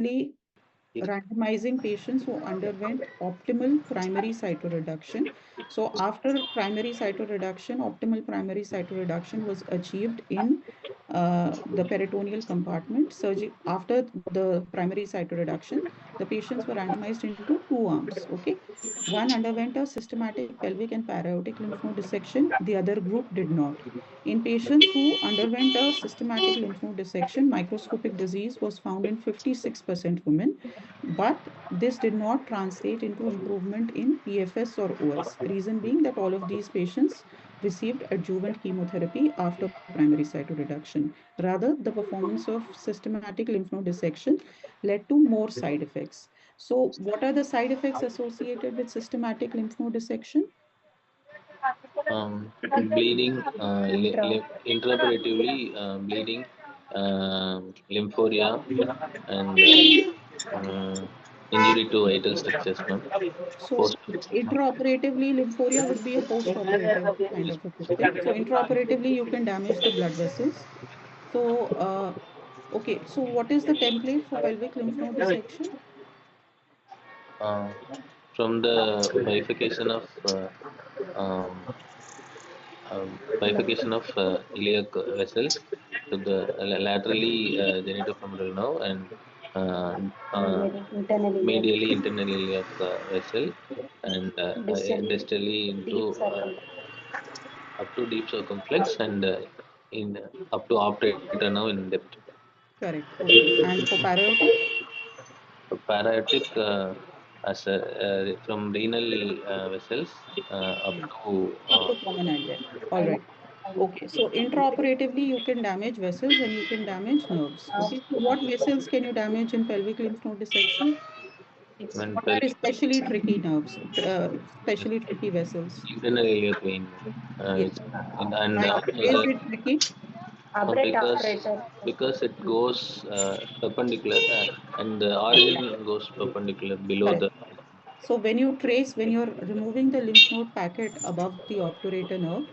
randomizing patients who underwent optimal primary cytoreduction. So after primary cytoreduction, optimal primary cytoreduction was achieved in the peritoneal compartment. After the primary cytoreduction, the patients were randomized into two arms. Okay, one underwent a systematic pelvic and para-aortic lymph node dissection. The other group did not. In patients who underwent a systematic lymph node dissection, microscopic disease was found in 56% women, but this did not translate into improvement in PFS or OS. Reason being that all of these patients received adjuvant chemotherapy after primary cytoreduction. Rather, the performance of systematic lymph node dissection led to more side effects. So, what are the side effects associated with systematic lymph node dissection? Bleeding, intraoperatively bleeding, lymphoria, and injury to vital structures, ma'am. So, Post. intraoperatively, lymphoria would be a post-operative kind of a thing. So, intraoperatively, you can damage the blood vessels. So, okay, so what is the template for pelvic lymph node dissection? Uh, from the um, bifurcation of iliac vessels to the laterally genitofemoral nerve and uh, uh, medially internal iliac vessel and distally into up to deep circumflex and in up to operator now in depth. Correct. Okay. And for para-aortic? Parietic as from renal vessels up Yeah. to Up to common iliac. All right. Okay. So intraoperatively, you can damage vessels and you can damage nerves. Okay. So what vessels can you damage in pelvic lymph node dissection? when What are especially tricky nerves, especially tricky vessels? internal iliac vein. Yes. It's, and And why is it tricky? because it goes perpendicular and the origin goes perpendicular below Correct. the. So when you're removing the lymph node packet above the obturator nerve,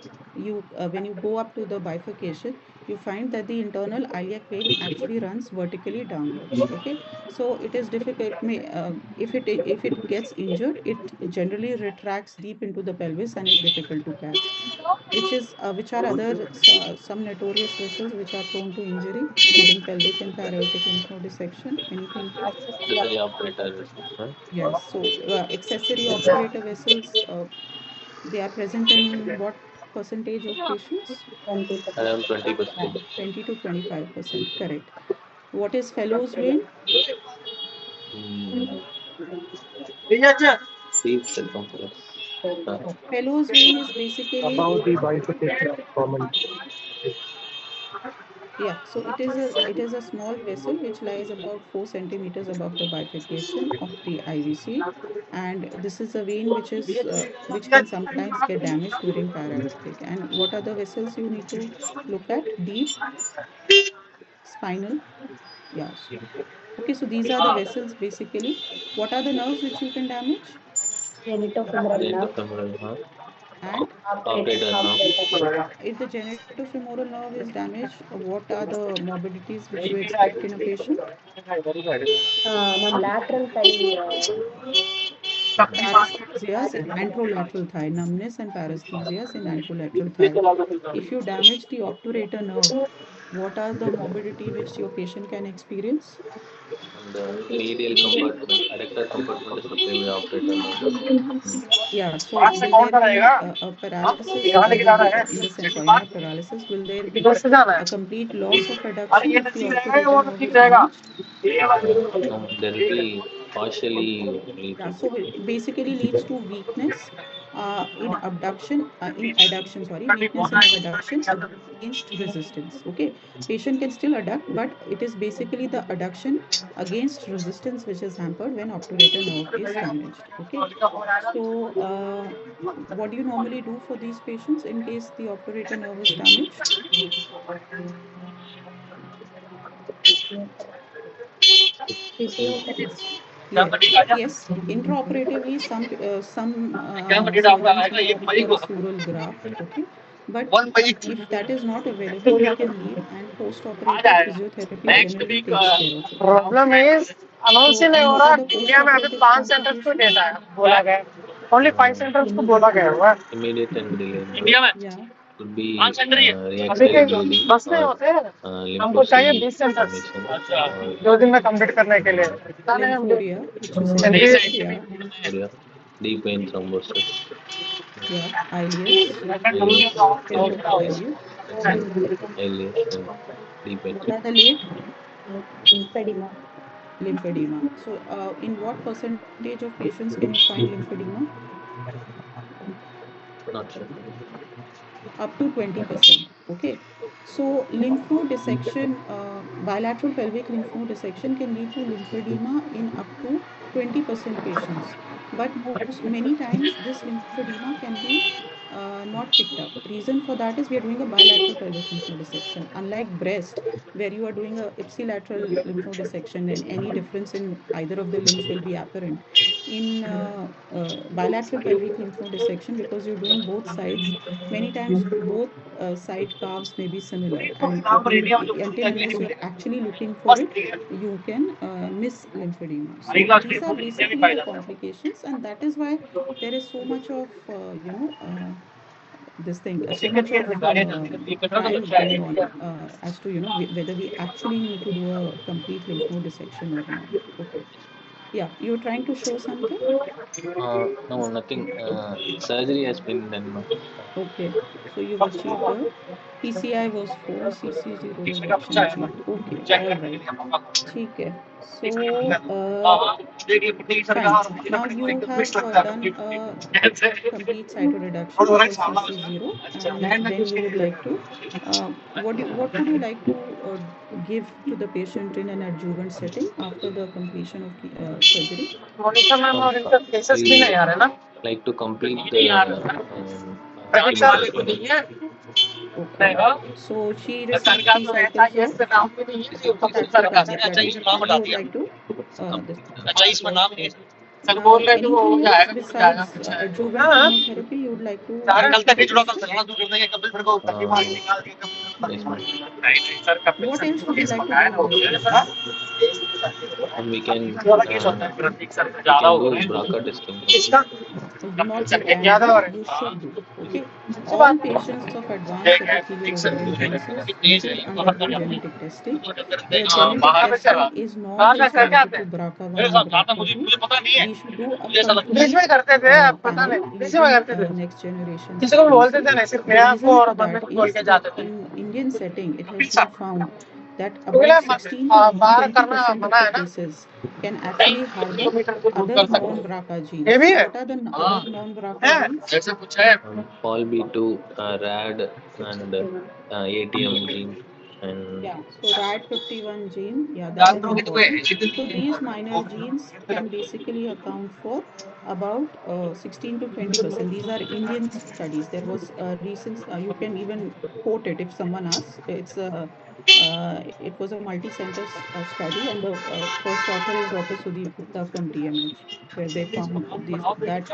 when you go up to the bifurcation, you find that the internal iliac vein actually runs vertically downwards. Okay, so it is difficult. If it gets injured, it generally retracts deep into the pelvis and is difficult to catch. Which are some notorious vessels which are prone to injury during pelvic and para-aortic lymph node dissection? Anything? The operator resistance, Yes, so accessory obturator vessels, they are present in what percentage of patients? around 20%. 20 to 25%, correct. What is Fallow's vein? Mm. Deep circumflex. Fallow's vein is basically, About the bifurcation of common. yeah, so it is a small vessel which lies about 4 centimeters above the bifurcation of the IVC, and this is a vein which can sometimes get damaged during para-aortic. And what are the vessels you need to look at? Deep, spinal. Yes. Okay, so these are the vessels basically. What are the nerves which you can damage? Genitofemoral nerve. And Operator nerve. if the genitofemoral nerve is damaged, what are the morbidities which you expect in a patient? Paresthesias in anterolateral thigh, numbness and paresthesias in anterolateral thigh. If you damage the obturator nerve, what are the morbidity which your patient can experience? And the medial compartment, adductor compartment is supplied by operator nerve. Yeah, so will there be a paralysis? In the sense, sorry, not paralysis, will there be a complete loss of adduction if the obturator nerve is damaged? There will be partially Yeah, bleeding. so it basically leads to weakness in adduction, sorry, weakness in adduction against resistance. Okay, patient can still adduct, but it is basically the adduction against resistance which is hampered when obturator nerve is damaged. Okay, so what do you normally do for these patients in case the obturator nerve is damaged? Yes. Yeah. Yes. Intraoperatively, some surgeons may opt for a sural graft. Okay. But if that is not available, we can leave, and post-operative physiotherapy generally takes care of it. Problem is announce he So, नहीं and हो what are रहा the India में अभी post-operative 5 centres को data complications? है बोला गया only 5 centres को बोला गया हुआ है immediate and delayed now India में Yeah. could be अभी reactive के bleeding बस नहीं or होते हमको चाहिए lymphocyte 20 सेंटर्स formation or 2 दिन में कंप्लीट करने के लिए uh, Lymphoria, which you said. Yeah. urea, deep vein thrombosis, Yeah. Ileus. ileus, Can talk about ileus. ileus, and deep vein What are the thrombosis. late? Lymphedema. So, in what percentage of patients can you find lymphedema? Not sure. Up to 20%. Okay. So lymph node dissection, bilateral pelvic lymph node dissection can lead to lymphedema in up to 20% patients. But many times this lymphedema can be not picked up. Reason for that is we are doing a bilateral pelvic lymph node dissection. Unlike breast, where you are doing a ipsilateral lymph node dissection and any difference in either of the limbs will be apparent. In bilateral pelvic lymph node dissection, because you're doing both sides, many times both side calves may be similar, and until unless you're actually looking for it, you can miss lymphedema. So these are basically the complications, and that is why there is so much of this thing, so much of trials going on as to whether we actually need to do a complete lymph node dissection or not. Okay. Yeah, you're trying to show something. No, nothing. Surgery has been done now. Okay, so you've achieved a PCI was 4, CC0 rejection achieved. Okay, all right. ठीक है. So, fine. Now you have done a complete cytoreduction. It was CC0, and then you would like to, what would you like to give to the patient in an adjuvant setting after the completion of surgery? Monika ma'am और इनका cases भी We नहीं आ रहे ना like to complete the Prateek sir chemotherapy. नहीं है Okay. So she received 3 cycles of cyclopentaplastic. You would like to this. Now, anything else besides adjuvant chemotherapy you would like to give to the patient? Uh, yes, Hmm. ma'am. What else would you like to do in this patient? And we can do BRCA testing also. Not you can do, you should do. Okay. All patients of advanced epithelial ovarian cancers should undergo genetic testing. The genetic testing is not just related to BRCA1 or BRCA2. We should do a बीच में complete करते थे अब पता panel नहीं बीच में using करते थे next generation किसी को भी बोलते sequencing. थे नहीं सिर्फ The मैं आपको reason और for मम्मी that को बोल is के that जाते थे in Indian setting, it has been found that about क्योंकि 16 to बाहर करना 20% of मना the है ना cases can actually harbor 2 metre को दूर other कर सकते non-BRCA ये genes. भी है What are the other non-BRCA हैं genes? ऐसे कुछ है Paul B2, RAD, and ATM gene, and Yeah, so RAD51 gene, yeah, that is important. So these minor genes can basically account for about 16 to 20%. These are Indian studies. There was a recent, you can even quote it if someone asks. It was a multi-center study, and the first author is Dr. Sudeep Gupta from DMH, where they found these that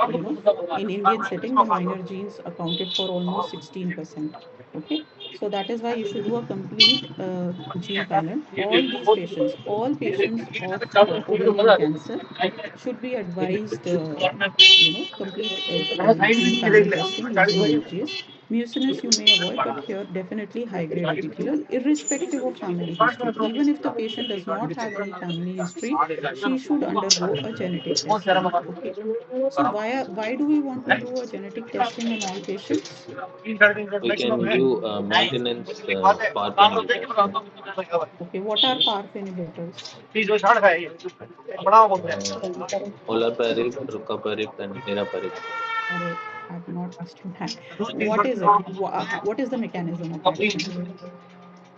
in Indian setting the minor genes accounted for almost 16%. Okay, so that is why you should do a complete gene panel. All patients of ovarian cancer should be advised, complete gene panel testing using images. Mucinous you may avoid, but here definitely high grade epithelial, irrespective of family history. Even if the patient does not have any family history, she should undergo a genetic testing. Okay. So why do we want to do a genetic testing in all patients? we can give maintenance PARP inhibitors. Okay, what are PARP inhibitors? Uh, Olaparib, Rucaparib, and Niraparib. Array, I've not asked you that. What is it? What is the mechanism of action?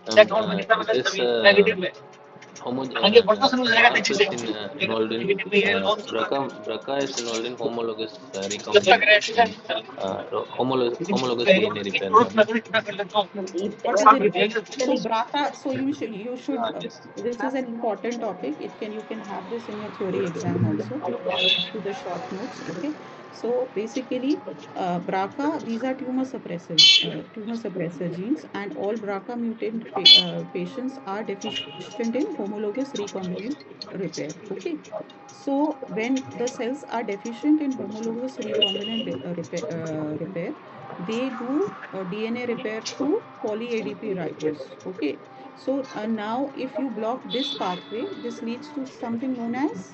It is PARP is involved in BRCA is involved in homologous recombination and homologous DNA repair. What is it? So BRCA, so you should this is an important topic. It can, you can have this in your theory exam also. To the short notes. Okay, so basically, BRCA, these are tumor suppressor genes, and all BRCA mutant patients are deficient in homologous recombinant repair. Okay, so when the cells are deficient in homologous recombinant repair, they do DNA repair through poly ADP ribose. Okay, so now if you block this pathway, this leads to something known as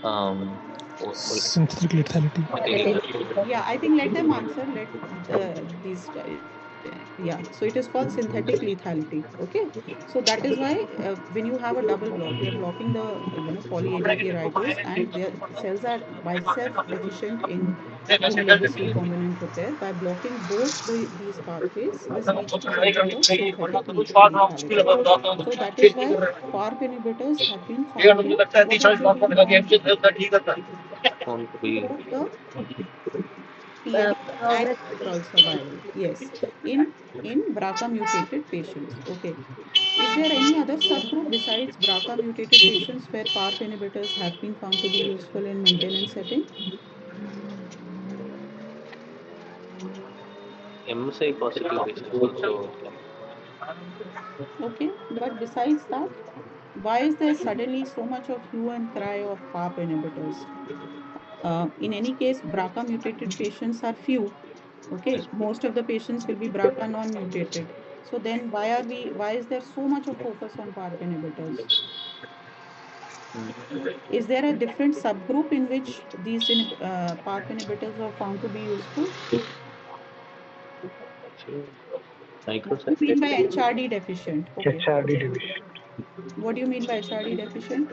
Um, Synthetic lethality. I think yeah, I think let them answer. Let these yeah. So it is called synthetic lethality. Okay. So that is why when you have a double block, we are blocking the poly ADP ribose, and their cells are by self deficient in homologous recombinant repair. By blocking both these pathways, this leads to something called synthetic lethality. So that is why PARP inhibitors have been found in, what have they been found in? want to be Improve the PFS and overall survival. Yes, in BRCA mutated patients. Okay. Is there any other subgroup besides BRCA mutated patients where PARP inhibitors have been found to be useful in maintenance setting? MSI positive patients also can. Okay, but besides that, why is there suddenly so much of hue and cry of PARP inhibitors? In any case, BRCA mutated patients are few. Okay, most of the patients will be BRCA non-mutated. So then why is there so much of focus on PARP inhibitors? Mm. Is there a different subgroup in which these PARP inhibitors are found to be useful? What do you mean by Microcycles. HRD deficient? Okay. HRD division. What do you mean by HRD deficient?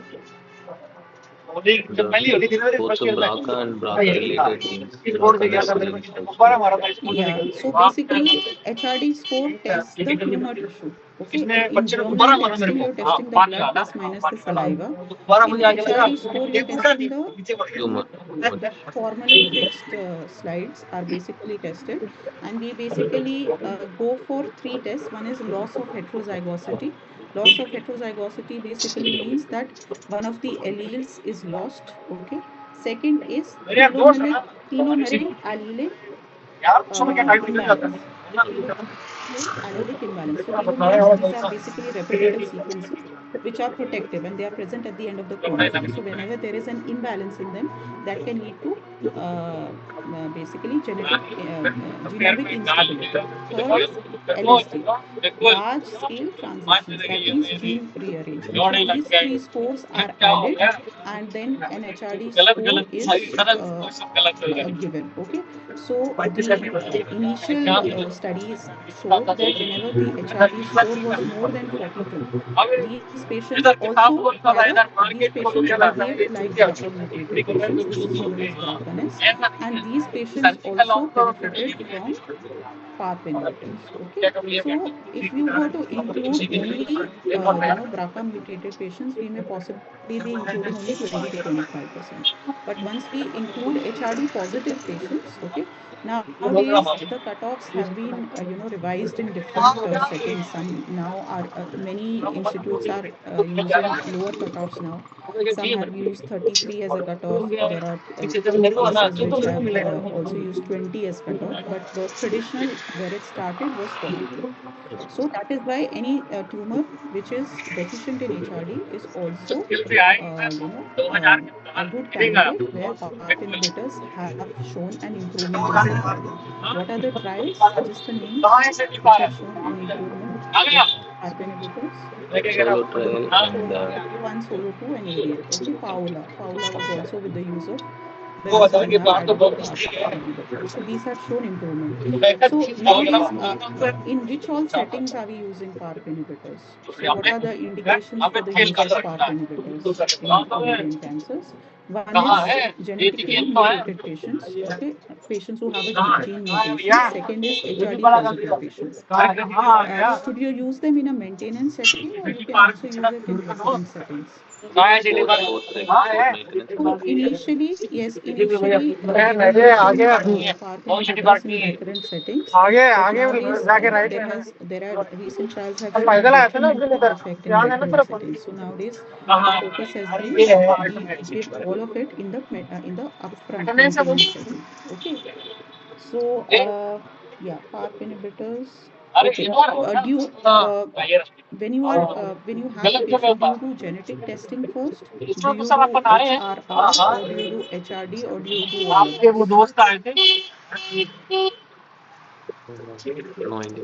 The both the BRCA and BRCA related genes, BRCA necessary genes also. Yeah, so basically, HRD score tests the tumor tissue. Okay, in germline testing, you're testing the blood plus minus the saliva. In HRD score, you're testing the Tumor tissue. formalin fixed slides are basically tested, and we basically go for three tests. One is loss of heterozygosity. Loss of heterozygosity basically means that one of the alleles is lost. Okay. Second is telomeric allelic imbalance. Telomeric allelic imbalance. So telomeres, these are basically repetitive sequences which are protective, and they are present at the end of the chromosome. So whenever there is an imbalance in them, that can lead to basically genomic instability. Third is LST, large scale transitions. That means gene rearrangement. So these three scores are added, and then an HRD score is given. Okay, so the initial studies showed that whenever the HRD score was more than 42, these patients also had a these patients behaved like BRCA mutated patients. This is known as BRCAness, and these patients also benefited from PARP inhibitors. Okay, so if you were to include only BRCA mutated patients, we may possibly be including only 20 to 25%. But once we include HRD positive patients, okay, nowadays the cutoffs have been revised in different settings. Some now are many institutes are using lower cutoffs now. Some have used 33 as a cutoff. There are places which have also used 20 as cutoff, but the traditional where it started was 42. So that is why any tumor which is deficient in HRD is also a good candidate where PARP inhibitors have shown an improvement in survival. What are the trials? Just the names which have shown an improvement with PARP inhibitors. Solo trial and Solo 1, Solo 2, and Ariel. Okay, Paola. Paola was also with the use of bevacizumab added to PARP inhibitors. So these have shown improvement. So nowadays, in which all settings are we using PARP inhibitors? So what are the indications for the use of PARP inhibitors in ovarian cancers? One is genetically mutated patients, okay, patients who have a gene mutation. Second is HRD positive patients. Should you use them in a maintenance setting, or you can also use it in recurrent settings? both maintenance and So recurrent. initially, yes, initially they were using PARP inhibitors in recurrent settings, but nowadays there are recent trials have shown detrimental effect in recurrent settings. So nowadays the focus has been we give all of it in the upfront maintenance setting. Okay, so yeah, PARP inhibitors. Okay, do you when you have a patient, do you do genetic testing first? Do you do HRR, or do you do HRD, or do you do all of this? No idea.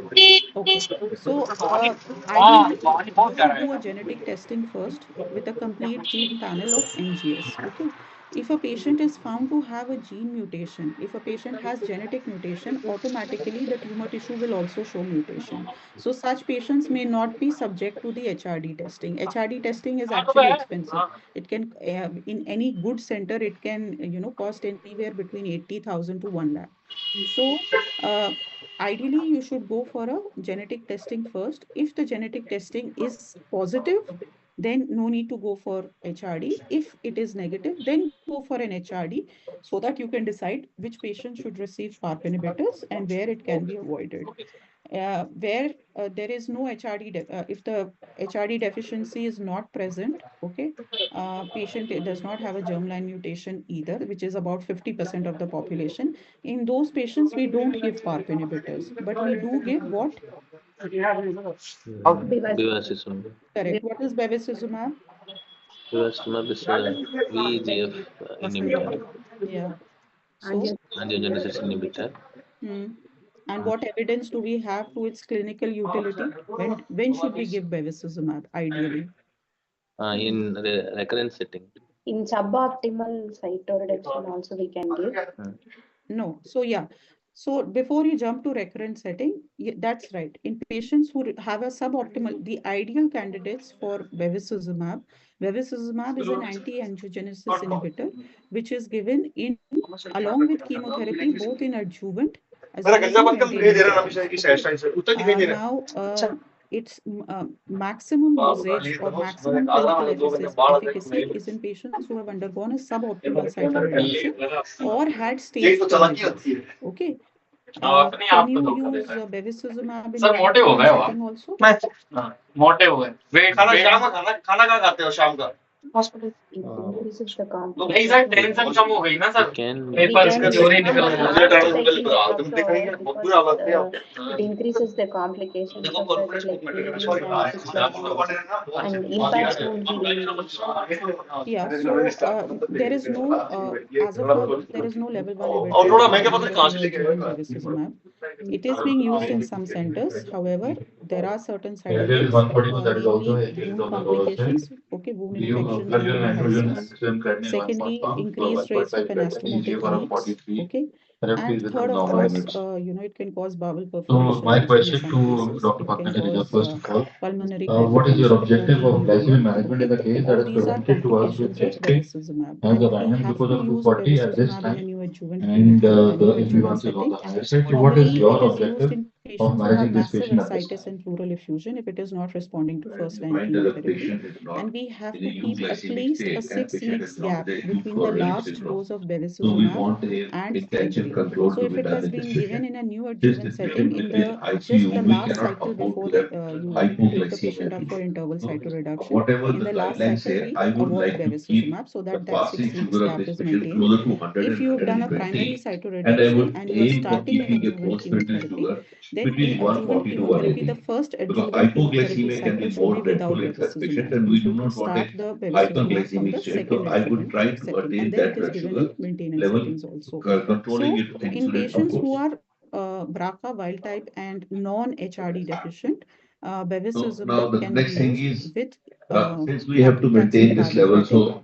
Okay, so ideally, you should do a genetic testing first with a complete gene panel of NGS. Okay, if a patient is found to have a gene mutation, if a patient has genetic mutation, automatically the tumor tissue will also show mutation. So such patients may not be subject to the HRD testing. HRD testing is actually expensive. It can in any good center, it can cost anywhere between 80,000 to 1 lakh. So uh, ideally, you should go for a genetic testing first. If the genetic testing is positive, then no need to go for HRD. If it is negative, then go for an HRD so that you can decide which patient should receive PARP inhibitors and where it can be avoided. Where there is no HRD, if the HRD deficiency is not present, okay, patient does not have a germline mutation either, which is about 50% of the population. In those patients, we don't give PARP inhibitors, but we do give what? Bevacizumab. Correct. What is bevacizumab? Bevacizumab is a VEGF inhibitor, Yeah. So, angiogenesis inhibitor. hmm. And what evidence do we have to its clinical utility? When should we give bevacizumab ideally? In the recurrent setting. In suboptimal cytoreduction also we can give. No. So yeah. So before you jump to recurrent setting, that's right. In patients who have a suboptimal, the ideal candidates for bevacizumab is an anti-angiogenesis inhibitor, which is given in along with chemotherapy, both in adjuvant as well as in maintenance settings. Okay. Now, its maximum usage or maximum clinical efficacy is in patients who have undergone a suboptimal cytoreduction or had stage 4 disease. Okay. Can you use bevacizumab in an adjuvant setting also? It increases the It, complication. it can be We can used. give not doxycycline diclofenac because it increases the complications of it like bleeding and cyclones and impacts wound healing. Yeah, so there is no, as of now, there is no level one evidence for neoadjuvant bevacizumab. It is being used in some centers. However, there are certain side effects, namely wound complications, okay, wound infections and wound adhesions. Secondly, increased rates of anastomotic leaks, okay. And third, of course, it can cause bowel perforation also in some cases. It can cause pulmonary hypertension, protein urea, okay. All these are complications of bevacizumab, and we have to use bevacizumab in a neoadjuvant clinical neoadjuvant setting. Normally, it is used in patients who have massive ascites and pleural effusion if it is not responding to first-line chemotherapy. And we have to keep at least a 6 weeks gap between the last dose of bevacizumab and therapy. So if it has been given in a neoadjuvant setting in the just the last cycle before you take the patient up for interval cytoreduction, in the last cycle we avoid bevacizumab so that that 6 weeks gap is maintained. If you have done a primary cytoreduction and you are starting adjuvant chemotherapy, then in adjuvant chemotherapy, the first adjuvant chemotherapy cycle should be without bevacizumab. You should start the bevacizumab from the second adjuvant setting, and then it is given in maintenance settings also. So, in patients who are BRCA wild type and non-HRD deficient, bevacizumab can be used with paclitaxel carboplatin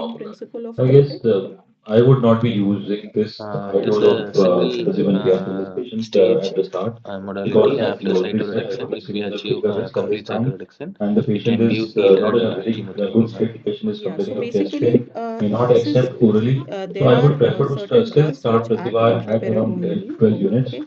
operating principle of I guess therapy? I would not be using this It is method of a single placebo therapy in this patient stage at the start because, modality. as you After already said, cytoreduction, if we obviously the achieve finger is always complete down cytoreduction, and the we patient can give is either not in a very chemotherapy. good state. The patient is Yeah, so complaining of chest pain, basically, may not this is accept orally. So there I are would prefer to certain still drugs start which act placebo at around 10 to intraperitoneally. 12 units Okay,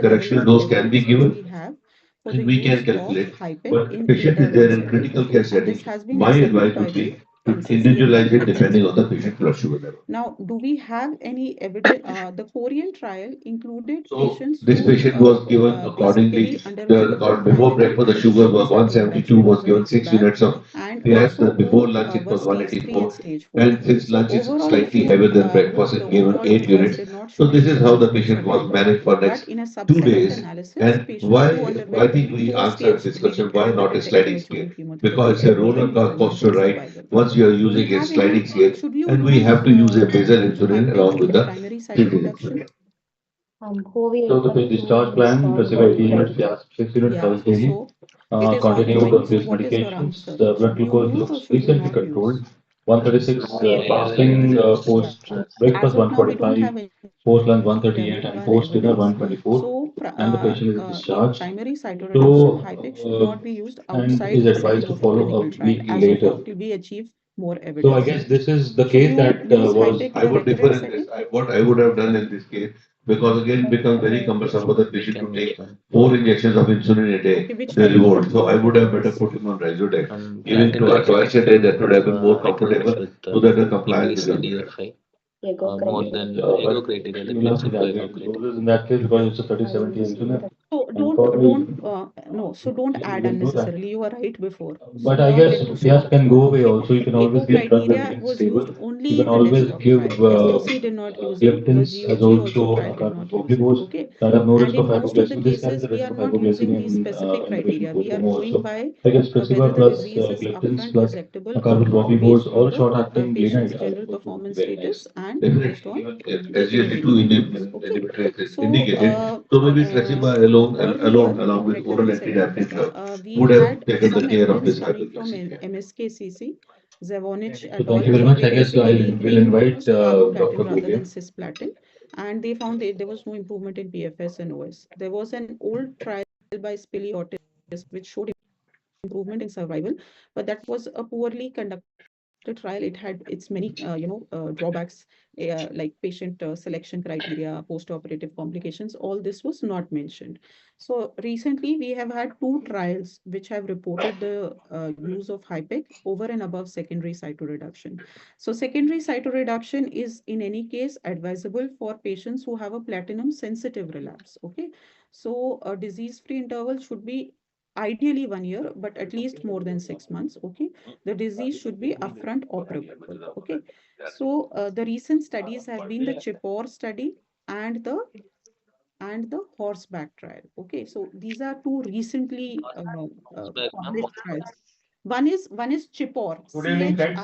the correctional level of dose can be evidence which given we have for the and we use can of calculate. hypen But in patient is interval there in setting. critical care And this setting. has been My accepted advice by would the be to NCCN individualize it depending on also. the patient blood sugar level. Now, do we have any evidence? The Korean trial included So patients this who patient was given accordingly. basically underwent Before primary breakfast, the and sugar secondary was 172, cytoreduction was was a given mixed 6 bag, units of and PS. also Before who lunch, it were was stage 3 and 184. stage 4. And since So lunch is overall, if slightly you heavier than look, breakfast, the it's given overall 8 results units. did not So show this any is how the major patient was concern. managed for But next in a 2 subsequent days. analysis, And patients who why I underwent think we answered four-stage this question, BDK why not a directed sliding scale? adjuvant chemotherapy Because it's a roller enrolled in coaster prolonged ride. survival. Once you are Do we using a have any? sliding scale, Should you and we use have to use a basal insulin hypen along with in the primary treatment cytoreduction? So the However, discharge to plan, install receive 80 units, ovary. yeah, 6 units Yeah, 7 kg. so it is Continue with ongoing. So these what is your medications. answer? The blood Should you glucose use or looks should you decently not use? controlled. 136 fasting post breakfast As of now, we don't 145, have any post lunch evidence. 138, and post dinner So, 124, and the patient is in discharged. primary cytoreduction, So, HIPEC should not be used and outside is the setting advised to of a follow clinical a trial week as of later. now till we achieve more So, I evidence. guess this is the Should case you that use was. HIPEC I in a would differ recurrent in this. setting? What I would have done in this case, because again it becomes very cumbersome for the We patient to can, we take can. 4 injections of insulin a day, Okay, which the type of reward. So I insulin? would have better Yes. put him on Ryzodex, And giving platinum twice a day. That would have been more recommends comfortable, with so that the compliance increase the becomes better. DFI Ego more criteria. than But ego criteria, that you'll have means to ego calculate the criteria. doses in that case because it's a 30/70 insulin, So and probably no, so don't add we'll do that. unnecessarily. You were right before. So But I not guess into PS stop. can go away Okay. also. You can always Echo give drug that criteria remains was used stable. You only can in the always desktop give trial. SOC did not use it. The gliptins as GOG also also trial a did kind of not use it. glucose Okay. that have no And risk of in most of the hypoglycemia. This carries cases, the we risk are of not using hypoglycemia these specific in the patient criteria. We are growth going also. by I guess whether Tresiba the plus disease is gliptins upfront plus resectable or not carboxypropionate based on or the short acting patient's glenide general would be performance very nice. status and based Definitely, on even the SGLT2 imaging reports. Okay. inhibitor is So, indicated. So maybe Tresiba earlier along in with oral recurrent setting, antidiabetic drug we would have had taken the some care of evidence this coming from hyperglycemia. MSKCC, Zavonich So et thank al. you very much. They I guess basically will they invite used carboplatin Dr. rather than Goglia. cisplatin, and they found that there was no improvement in PFS and OS. There was an old trial by Spiliotis which showed improvement in survival, but that was a poorly conducted trial. It had its many, drawbacks, like patient selection criteria, post-operative complications. All this was not mentioned. So recently, we have had two trials which have reported the use of HIPEC over and above secondary cytoreduction. So secondary cytoreduction is in any case advisable for patients who have a platinum-sensitive relapse. Okay, so a disease-free interval should be ideally 1 year, but at least more than 6 months. Okay, the disease should be upfront operable. Okay, so the recent studies have been the CHIPOR study and the horseback trial. Okay, so these are two recently Horseback, ma'am. published trials. One is CHIPOR, Good evening, friends.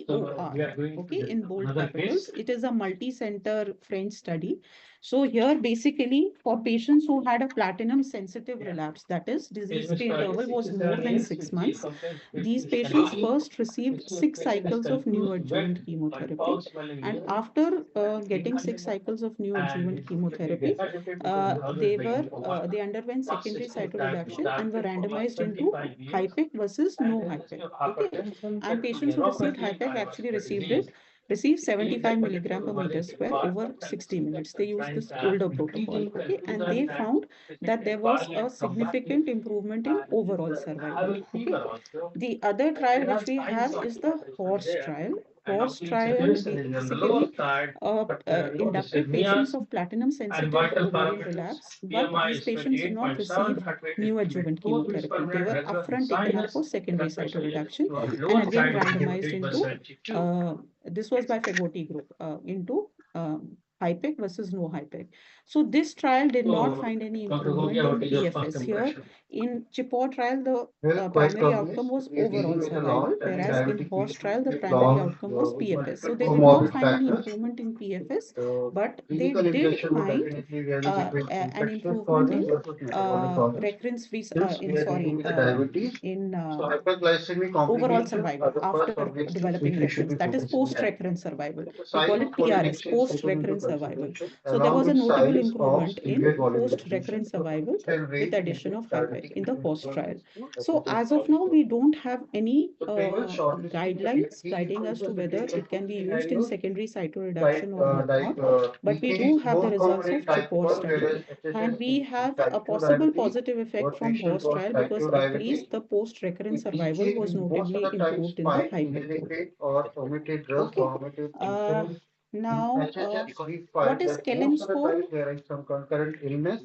So CHIPOR. we are going Okay, to in bold another capitals. case. It is a multi-center French study. So here, basically, for patients who had a platinum-sensitive relapse, that is, Patient disease-free interval started was more 6-7 than years six with the months. complaint These and patients pain. first received Also, the 6 cycles patient is of confused, wet, neoadjuvant and chemotherapy. foul smelling And urine. after getting And 6 cycles of neoadjuvant he chemotherapy, gets attempted because he always bringing over they underwent last secondary 6 months that we cytoreduction and were started for last randomized into 25 years. HIPEC versus And no his HIPEC. history of Okay, hypertension, and patients who received HIPEC actually received he 75 hypertension milligram was per one meter little square part over of that. 60 minutes. They used Friends this are older protocol. increasing the Okay, and they and that found that there basically was a target combining significant improvement in and he's overall survival. having Okay, fever also. the other And trial there are which we signs have of is the dehydration horse there. trial. And Horse also it's a trial tension in the lower basically side, but inducted patients dyspneas of platinum and sensitive vital ovarian parameters. relapse, but BMI these is patients did not 28.7, receive heart rate is neoadjuvant 2 beats per chemotherapy. They minute, were regular and upfront taken up sinus. for secondary Blood pressure is cytoreduction and lower again side of randomized 78 by into 72. this was by Fagoti group into HIPEC versus no HIPEC. So this trial did not So, find any Dr. improvement Gogia, in what is your first PFS. Here impression? in CHIPOR trial, the Well, quite primary obvious. outcome was We are dealing overall with a survival, whereas in diabetic horse patient trial, the with primary long, outcome was with PFS. So multiple they did not comorbid find any factors. improvement in PFS, The but they clinical did impression would find definitely vary between an infectious improvement causes in versus metabolic causes. recurrence free, Since we are dealing with a diabetes, in so hyperglycemic overall complications survival are the first after obviously developing which we should recurrence. be That is focusing on. post-recurrence survival. The We size call of it colonic PRS, is taken into post-recurrence survival. consideration So there along was a with notable size of improvement in immediate volume post-recurrence excretion. The survival can with the range addition into of HIPEC diabetic in the horse trial. So as of now, hypertension. we don't have any The famous shortlisting guidelines key guiding us to differences whether between the it two can be used in scenarios, secondary like cytoreduction or not. But we PK do is have the more results common in of type CHIPOR 1, study. whereas HSS And we in have a type 2 possible diabetes. positive Our effect from patient horse was trial type because 2 at diabetes. least the post-recurrence The survival PK was is most of notably the time improved in the spiked, HIPEC group. inadequate, or omitted drugs Okay. or omitted Uh, insulin. In now, HHS, we what find is that most Kellen of the score? time there is some concurrent illness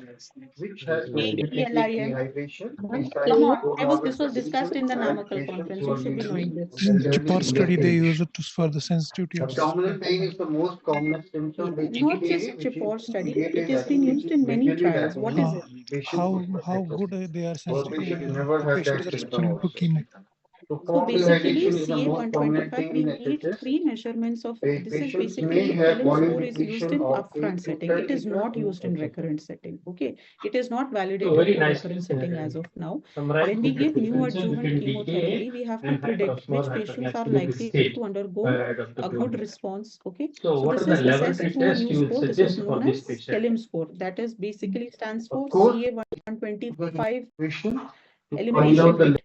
which has precipitated ELIM. dehydration. These Ma'am, Come types of on, comorbid this was discussed conditions in the and Namakal patients conference. who You are should be knowing usually this. In elderly Chipar in their study, they age. use it for the sensitivity of Abdominal pain is the most common symptom with Not PK, just which is CHIPOR study, it mediated has been actually used in many majorly trials. What is uh, diabetes. it? Patient how was how protected. good they are Our sensitive patient never the had patients that are symptom responding to also. chemo. So So form basically, dehydration is the most prominent CA125, thing we in need HHS. three measurements of, this is Patients may basically, have Kelm volume score is used depletion in of 8 upfront to setting. 10 It is liter not in used in HHS. recurrent setting. Okay. It is not So validated very for nicely recurrent setting as of now. summarized When we the give new differences adjuvant between DKA chemotherapy, we have to and predict hyperosmolar which patients are hyperglycemic likely state to undergo by Dr. a good Kumar. response. Okay. So So what are this the is assessed laboratory through a tests new you will score. This is suggest for known this as patient? Kelm score. That is basically stands Of for course, CA125 patient to find elimination out the rate.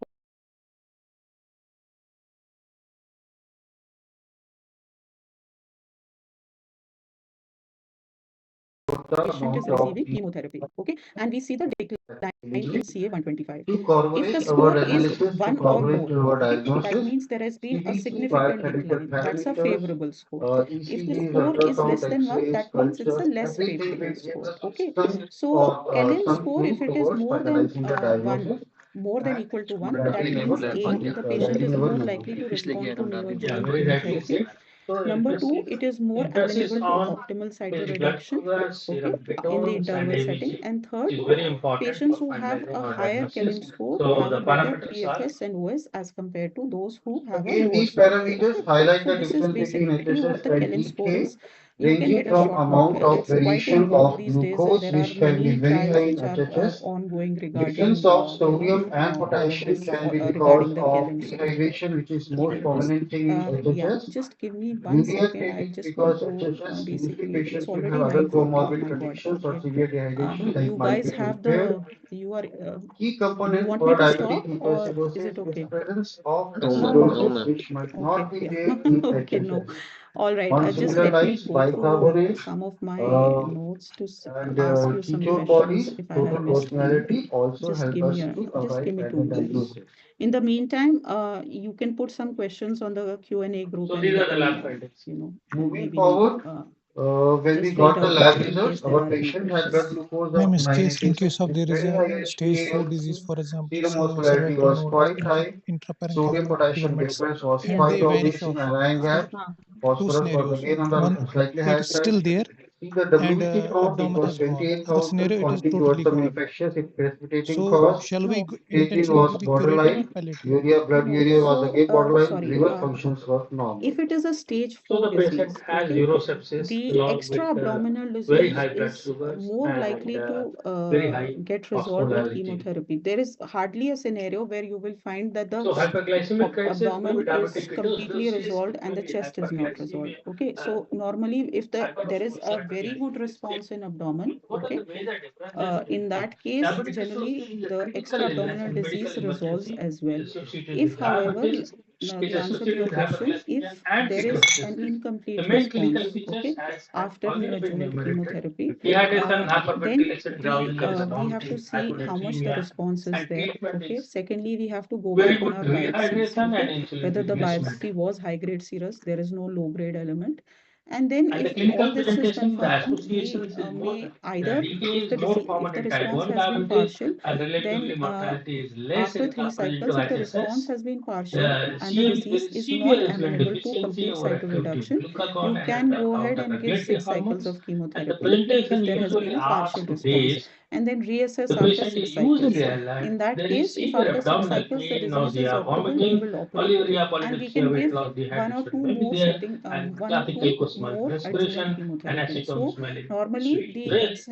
Patient is amount of receiving chemotherapy. Okay. And we see the decline in delivery CA125. to If the corroborate our score is analysis, to 1 or corroborate more, our okay, that diagnosis. means there has been a CBC, significant biochemical decline. That's a parameters, favorable score. If the ECGs, score is ultrasound, less than 1, X-rays, that means it's a cultures, less everything favorable will give score. us Okay. some So or Kelm some score, clue if it is towards more than finalizing the 1, diagnosis more than and equal to 1, that getting our means A, the patient getting is our more number. likely to respond to Yeah, neoadjuvant very rightly chemotherapy. said. So Number two, it is more emphasis amenable to on optimal his blood cytoreduction, sugar, okay, serum in the ketones, and interval setting. ABG, And which third, is very important patients for who have finalizing a our higher diagnosis. Kelm score So have the a better parameters are PFS and OS as compared to those who have a Again, lower these score. parameters Okay, highlight so the this is difference between basically what HSS the and Kelm score DK, is. You can ranging get a from short note. amount of It's quite in variation vogue of these days, and glucose, there are which can be many very trials high in which are HHS. ongoing Difference regarding, of sodium and all of potassium this can be because regarding the of Kelm score. dehydration, which is most Okay, just prominent thing in yeah, HHS. just give me one Urea second. I creating just want because to HHS, usually basically, it's patients will have already other 9:40. comorbid My God. conditions or Okay. severe dehydration like You guys have multi-impaired. you are, Key do you components want me for to diabetic stop or is ketoacidosis it is okay? presence of No, ma'am. No, acidosis, ma'am. which might not Okay, be yeah. there in Okay, no. HHS. All right. On Just similar let me lines, go through bicarbonate some of my uh, notes to and ask you some ketone questions bodies, if I have total missed any. osmolarity also Just help give me us to just give arrive me at the 2 minutes. diagnosis. In the meantime, you can put some questions on the Q&A group so and these we are the can, lab findings. Moving maybe forward, when we just wait got the out lab in case results, there our are any patient had blood questions. glucose Ma'am, of in 986 case of with there is very high a stage 4 disease, HbA1c. for example, Serum osmolarity cervical was node or quite high. intraparenchymal Sodium potassium liver mets, difference was and Yeah. quite they vanish obvious in off. iron So gap. Uh, two Phosphorus was scenarios. again on One, the slightly it higher is still side. there See the and WBC count, it abdomen was is gone. The 28,000, scenario, it is pointing towards totally some gone. infectious, if precipitating So cause. shall we no, Creatine intention was to be curative or borderline. palliative? Urea, blood no. urea was So, again borderline. sorry. Liver functions were normal. If it is a stage So 4 the patient disease, has okay, urosepsis the along with extra abdominal very disease high blood is sugars more and likely to very high get resolved with osmolarity. chemotherapy. There is hardly a scenario where you will find that the So hyperglycemic cases may be abdomen is diabetic completely ketoacidosis, resolved it and may the be chest is not resolved. hyperglycemia, Okay, so normally if there is hyperosmolar a very good hyperglycemia state. response in abdomen, What are okay, the major differences in between them? that case, Diabetic generally ketoacidosis is a the critical extra illness abdominal and medical disease resolves emergency. as It well. is associated If, with however, diabetes. now It's the answer to associated your with question, hyperglycemia if and there is an ketoacidosis. The incomplete main clinical response, features okay, have after already been neoadjuvant enumerated. chemotherapy, Dehydration, then hyperventilation, granulometry, we have to vomiting, see how much the hyponatremia, response is and there. treatment Okay. is Secondly, we have to go very back on good our biopsies. rehydration and Okay, insulin whether the replacement. biopsy was high grade serous, there is no low grade element. And then And the if all clinical this is presentation, the confirmed, we associations is may important. The either, DKA is more if common the in type response 1 has been diabetes partial, and then relatively mortality is less after in 3 cycles, comparison if to the response HSS. has been partial The and the CMV, there disease is is severe not insulin amenable to deficiency complete or active cytoreduction, glucagon you and can go ahead and give counter-regulatory 6 cycles hormones. of And the chemotherapy if presentation there has been usually a asks partial to response, days. and then The reassess after patient six is usually cycles. alert. In that There is case, if severe after six abdominal cycles the pain, disease is nausea, operable, we vomiting, will operate polyuria, and we can polydipsia, weight give loss, dehydration may be there, and one or classical two cosmal more adjuvant respiration and chemotherapy. acetone So smelling normally sweet the breath.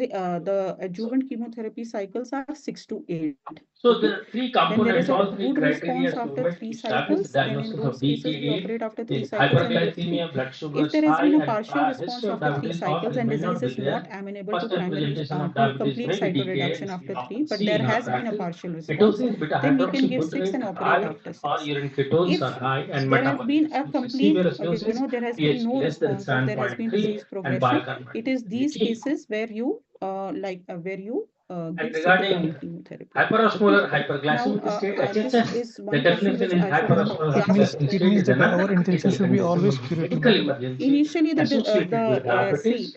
the adjuvant chemotherapy cycles are 6 to 8. So Okay. the three When there is components, a all three good response criteria to after met three to establish the cycles, then in diagnosis of those cases we DKA operate after three is cycles and give three. hyperglycemia, blood If sugars there has high, been a and partial history response of after three diabetes of cycles it and may not disease be is not there. amenable to First time primary presentation of to diabetes complete may be DKA, cytoreduction which we after three, often but see there in our has been a practice. partial response, Ketosis, beta then we can give 6 and hydroxybutyrate operate high, after or 6. urine ketones are If high, and there has been metabolites, a which is severe complete, acidosis, there has been pH no less than response or there has been 7.3, disease and progression, bicarbonate it is these activity. cases where you where you And give second-line regarding chemotherapy. Okay. hyperosmolar Now, hyperglycemic state this (HSS), is the one question definition which is I should have hyperosmolar asked. hyperglycemic It state means is that another our intention critical should be condition always of curative. medical No? emergency Initially, associated with see, diabetes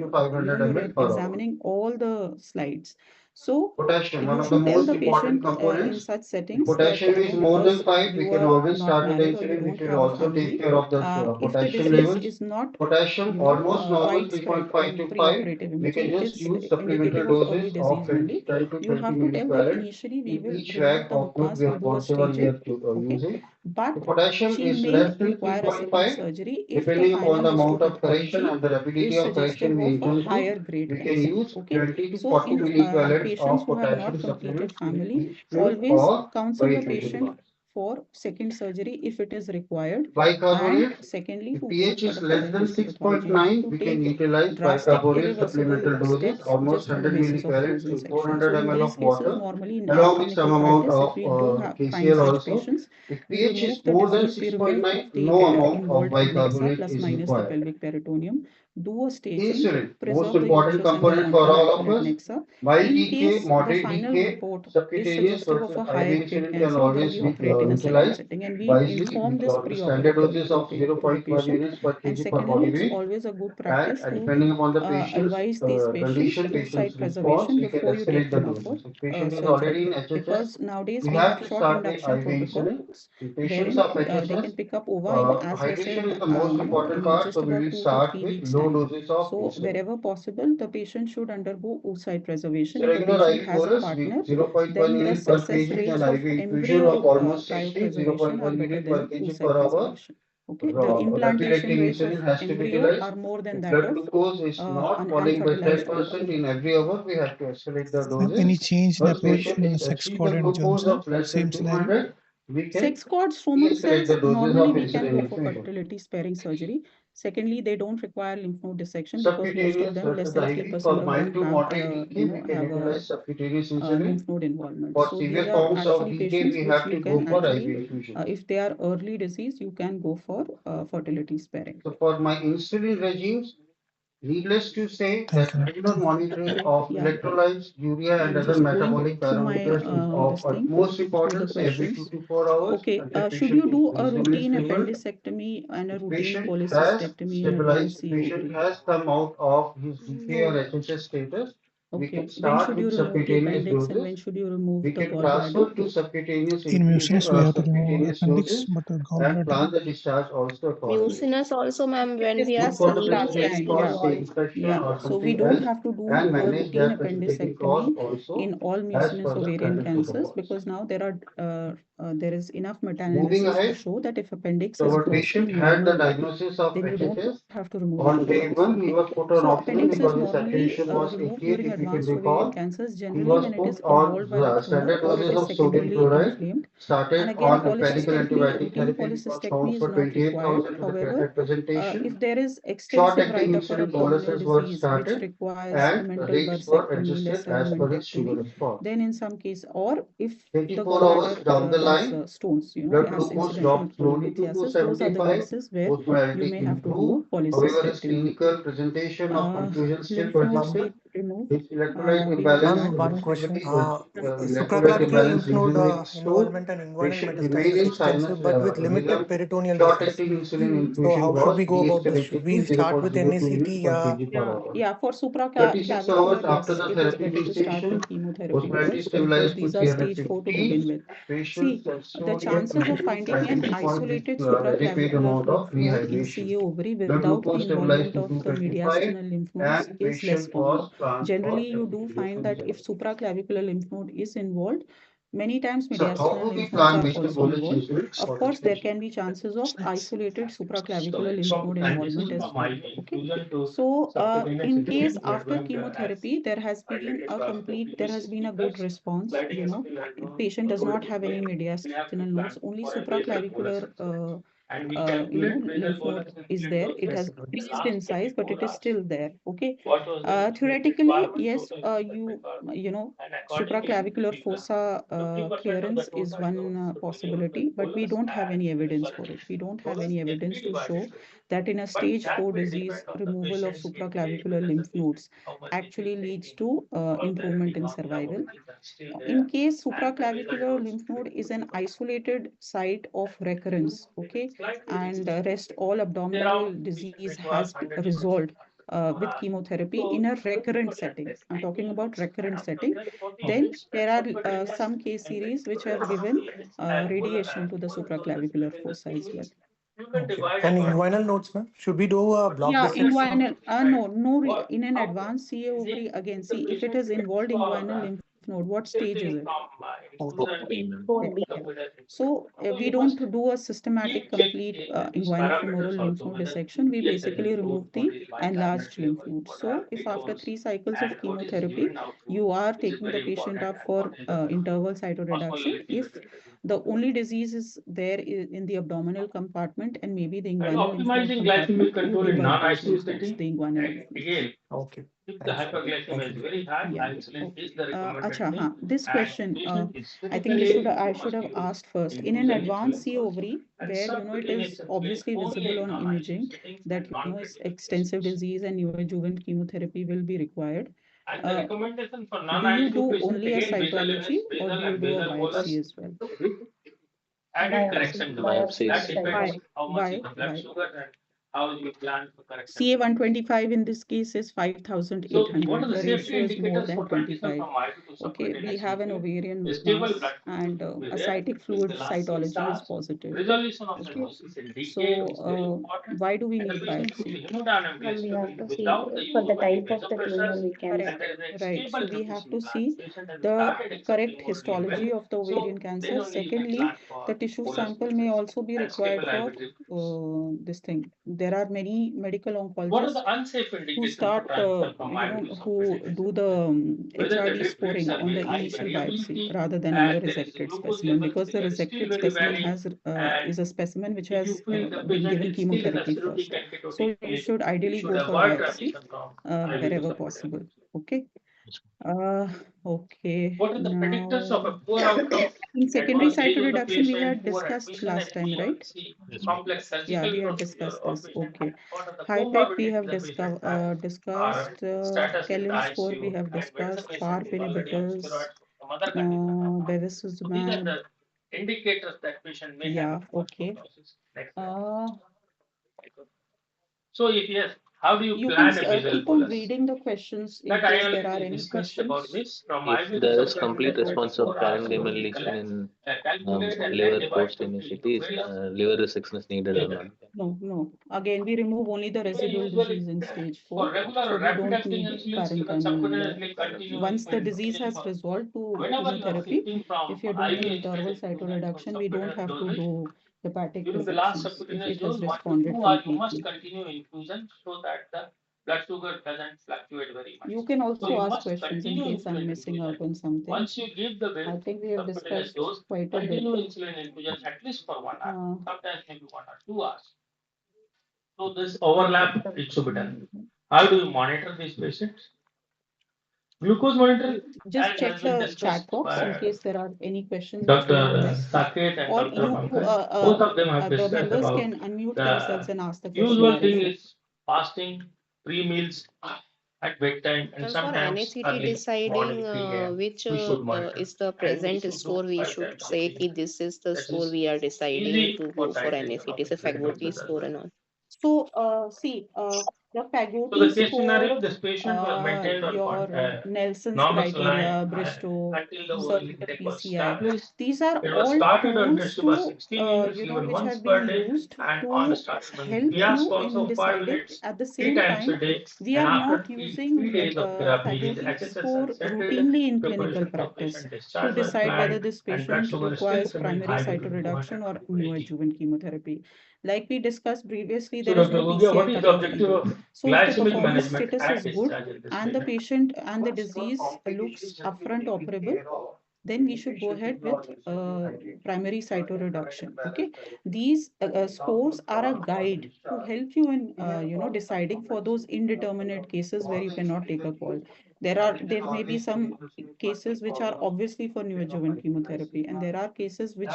to 500 you're ml per hour. examining all the slides. So Potassium, one you of the should tell most the important patient in components. such If settings that, potassium is more than because 5, we you can are always not start an married or you insulin, which don't will have a also take family, care of the if the potassium disease levels. is not, Potassium almost normal widespread 3.5 in to 5. preoperative We imaging, can it just is use indicative supplemental of early doses of disease only. 10 to You 20 have to tell that millifarad initially we in will each remove rag the of fluid mucus, we'll do a whatever we staging, are okay, using. but The potassium she is may less than require a second 3.5. surgery if the Depending upon final the amount of correction histopathology and the rapidity is of correction suggestive we of a intend to, higher grade we can cancer, use okay. 20 to So 40 in milliequivalents patients of who have not potassium completed supplements in family, each tube always or counsel by the 20 patient grams. for second surgery if it is required. And Bicarbonate, secondly, if to go pH for is the less further than histopathology. You have 6.9, to we can take utilize drastic, bicarbonate irreversible supplemental doses, steps almost just on the 100 basis of millicalories frozen to section. 400 So in ml these of cases, water, normally in our along with some clinical amount practice, if of we do find KCl such also. patients, If we pH remove is the more than disease, we remove 6.9, the no amount of involved adnexa bicarbonate plus is minus the required. pelvic peritoneum, do a staging, Insulin, most preserve the important uterus and the component for all of contralateral us. adnexa. Mild In decay, case the moderate final decay, report is subcutaneous suggestive of versus a IV higher grade insulin can cancer, then always we be operate in a second utilized. setting, and we Wisely, inform this the standard preoperatively doses of to the 0.5 patient. units per And kg per secondly, body it's weight. always a good And practice to depending upon the patient's advise these patients condition, oocyte patient's response, preservation we can before you take escalate the them up for doses. If patient is surgery. already in HHS, Because nowadays we we have have to short start the induction IV insulin. protocols In patients wherein of they HHS, can pick up ova in as less hydration in is the most important in part, just so we about will 2 to start 3 with weeks low time. doses of So insulin. wherever possible, the patient should undergo oocyte preservation. So If the regular patient IV has a bolus with partner, 0.1 then the unit per success kg rates and of IV infusion of embryo almost 60, cryopreservation are 0.1 better unit per than kg per oocyte hour. preservation. Okay, the implantation Rapid-acting rates of insulin has to be embryo utilized. are more than If that blood of glucose is not falling by unfertilized 10% ovary. in every hour, we have to escalate the Ma'am, any doses. change in Once approach patient in the is sex achieved the cord and germ glucose cell? of less than Same scenario. 200, we can Sex cord stromal de-escalate cells, the doses normally of we can insulin go for infusion. fertility sparing surgery. Secondly, they don't require lymph node dissection because most of Subcutaneous them, less versus than IV for 3% of mild them to have, moderate decay, we can have a utilize subcutaneous insulin. lymph node involvement. For So these severe are forms of actually decay, patients we which have you to go can for IV actually, infusion. if they are early disease, you can go for fertility sparing. So for my insulin regimes, needless to say Thank that you, ma'am. regular monitoring of Yeah, electrolytes, urea, and I'm other just going metabolic through my parameters is of this thing utmost through the importance every two questions. to 4 hours Okay, until should patient you is do a reasonably routine stable. appendectomy and a If routine patient has cholecystectomy in advanced stabilized, CA patient ovary? has come out of his DK or No. HHS status, we Okay, can when start should you with remove the subcutaneous appendix and doses. when should you remove We the can transfer gallbladder? to subcutaneous In infusion mucinous, we have to remove subcutaneous appendix, doses but and gallbladder. plan the discharge also accordingly. Mucinous also, ma'am, It when is we are Good mucinous for the seeing plus, patient, it's yeah, may not yeah. say involved. infection Yeah, or so we something don't else, have to do and a manage routine their precipitating cost appendectomy also in all as mucinous per the ovarian standard cancers protocols. because now there is enough Moving meta-analysis to ahead, show that if appendix so is our grossly patient had the normal, diagnosis of then you don't have HHS. to remove the On day appendix. 1, he Okay, was put on so oxygen appendix is because his normally saturation was removed 88, during if you can advanced ovarian recall. cancers, He generally was when it put is on involved by the the tumor standard or it doses is of sodium secondarily chloride, inflamed. And started again, on empirical cholecystectomy, antibiotic routine therapy, which was found cholecystectomy is for not required. 28,000 with a However, fat presentation. if there is extensive Short-acting right upper insulin abdominal boluses were disease which started requires a and mental rates were bursectomy, adjusted lesser as per his sugar lumpectomy, response. then in some case, or if the 24 hours gallbladder down the has line, stones, blood as glucose incidental dropped slowly to cholelithiasis, those are the 275, cases where you osmolality may have to do improved. a However, his cholecystectomy. clinical presentation of confusion still Lymph nodes persisted. we remove. His electrolyte We will imbalance start. Ma'am, was one reasonably, question. electrolyte Supraclavicular imbalance lymph node reasonably restored. involvement and inguinal Patient remained metastasis in is sinus extensive, but with limited rhythm. peritoneal disease. Short-acting insulin So infusion how should was we go about this? Should de-escalated to we start with 0.02 NACT? units per kg per Yeah, hour. yeah, for 36 hours supraclavicular, after yes, the it is therapy better to start initiation, with chemotherapy osmolality first because stabilized to these are stage 4 to begin 350. with. Patients See, that the sodium chances of increased finding at an this point with isolated adequate supraclavicular amount of lymph node in rehydration. CA ovary Blood without the glucose stabilized involvement to of the 225 mediastinal lymph nodes and is less patient common. was planned for Generally, you do epithelial find that if surgery. supraclavicular lymph node is involved, many times So how mediastinal do we lymph nodes plan are Mr. also Bullish involved. insulin Of for this course, there patient? can be chances of isolated supraclavicular lymph node involvement as well. Okay. So, in case after chemotherapy, there has been a good response. Patient does not have any mediastinal nodes, only supraclavicular, lymph node is there. It has increased in size, but it is still there. Okay. Theoretically, yes, supraclavicular fossa clearance is one possibility, but we don't have any evidence for it. We don't have any evidence to show that in a stage 4 disease, removal of supraclavicular lymph nodes actually leads to improvement in survival. In case supraclavicular lymph node is an isolated site of recurrence, okay, and rest all abdominal disease has resolved with chemotherapy in a recurrent setting. I'm talking about recurrent setting. Then there are some case series which have given radiation to the supraclavicular fossa as well. Okay. And inguinal nodes, ma'am? Should we do a block Yeah, dissection? inguinal. No, in an advanced CA ovary, again, see, if it is involved inguinal lymph node, what stage is it? So we don't do a systematic, complete inguinofemoral lymph node dissection. We basically remove the enlarged lymph nodes. So if after 3 cycles of chemotherapy, you are taking the patient up for interval cytoreduction, if The only disease is there in the abdominal compartment and maybe the And inguinal lymph node optimizing glycemic compartment and control the in bulbous non-ICU lymph nodes, setting. the inguinal And lymph nodes. again, Okay. if the Thanks. hyperglycemia is Thank you. very high, Yeah. insulin is Okay. the recommended Acha, thing. this And question, patient is I think I should have critically asked first. In an infusion advanced insulin C first. ovary, And where it is subcutaneous insulin obviously only visible in on non-ICU imaging settings that and non-critical extensive patients. disease and neoadjuvant chemotherapy will be required. And the recommendation for Do you non-ICU do patients, only a again, cytology or basal do you and do a basal biopsy bolus as well? with added correction dose. Biopsy Biopsies. That study. depends how much is the blood Why? sugar and how you plan for correction. CA 125 in this case is So, what 5,800. are the The safety ratio is more indicators than for transition 25. from IV to Okay, we subcutaneous have an insulin? ovarian Stable blood mass sugar and should be there ascitic in the fluid last 6 cytology is hours. positive. Resolution of Okay, cirrhosis in decay so is very important. why do we And the need patient should be biopsy? hemodynamically And we have stable to see without the for use the of any type of the tumor vasopressors. we can. And Correct, there is a right. stable So we have nutrition to plan. see Patient has the started correct accepting orally well. histology of the ovarian So cancer. then only you can Secondly, plan for the tissue bolus sample may also be and required stable for IV. this thing. There are many medical What are oncologists the unsafe who indications for start, transition from IV to who subcutaneous do the insulin? Whether the HRD drip rates scoring are on the very high initial biopsy variability rather than on the and there is resected glucose specimen, levels because which the are still resected very specimen varying. has And is a specimen which if you has feel the been patient given is still in chemotherapy acidotic first. and So you ketotic, should we ideally should go for avoid biopsy transition from IV to wherever subcutaneous. possible. Okay. Okay. What are the predictors of a Now, poor outcome? in secondary Advanced age of the cytoreduction, we patient, had poor discussed admission last at time, right? emergency, Yes, ma'am. complex Yeah, surgical we had procedure discussed or this. patient, Okay. and what are the High tech we comorbidities have the patient has, discussed. status in the Kellen score we ICU, have and whether the discussed. patient PARP is already on inhibitors. steroids for some other condition or not. So these are Bevacizumab. the indicators that patient may have Yeah, okay. osteoporosis. Next slide. Uh, So if yes, how do you you can plan a basal keep on bolus? reading the questions in That I case there are already any discussed about questions. this. From If IV to there is complete subcutaneous bolus response of 4 hours, parenchymal we lesion collect, in calculate and then liver divide post 50 into MSCT, various. liver resection is needed or not? No. Again, we remove only the residual Usually disease in stage for 4. regular So or we rapid don't acting need insulins, you can parenchymal. subcutaneously continue Once the in disease insulin has for resolved to whenever you are chemotherapy, shifting from if you're doing IV an interval insulin infusion to cytoreduction, we don't subcutaneous have to dosage. do hepatic During the last resections if subcutaneous it has dose, 1 to 2 responded hours, you must completely. continue infusion so that the blood sugar doesn't fluctuate very much. You can So also you ask must questions in continue case I'm insulin missing infusion. out on something. Once you give the I think we have subcutaneous discussed dose, quite a bit. continue insulin infusion at least for 1 hour, sometimes maybe 1 or 2 hours. So this overlap, it should be done. How do you monitor these patients? Glucose monitoring, Just as has check been the chat discussed box in by case there are any questions which we have Dr. missed. Saket and Or Dr. you, Pankaj. Both of them have the discussed members about can unmute themselves the and ask the question usual thing directly. is fasting, pre-meals at bedtime, and And for sometimes NACT early morning deciding 3 a.m. which We should monitor, is the and we present should do score, we 5 should times a say day. ki this is the That score is we are deciding easy to for go for titration NACT. of Is a incretin Fagotti as score well. and all. So, see, the So the Fagotti case score, scenario, this patient was maintained on your Nelson's normal saline criteria, Bristow, until the oral cervical intake was PCI, established. these are It was all started on tools Dextrose to, 16 units given which once have been per day used and on to starting help Biask you in also 5 deciding. minutes At the 3 same times a time, day, we and are after not 3 using days of therapy, his Fagotti HSS had score settled, routinely in clinical preparation for practice patient to discharge was decide whether planned, this and blood patient sugar is still requires remained primary high between 200 cytoreduction or and 280. neoadjuvant chemotherapy. Like we discussed previously, So there is Dr. no Gugia, PCI what is the cutoff objective either. of So if the glycemic performance management status at is good discharge in this and the patient? patient and the disease looks upfront operable, then we should go ahead with primary cytoreduction. Okay, these scores are a guide to help you in deciding for those indeterminate cases where you cannot take a call. There may be some cases which are obviously for neoadjuvant chemotherapy, and there are cases which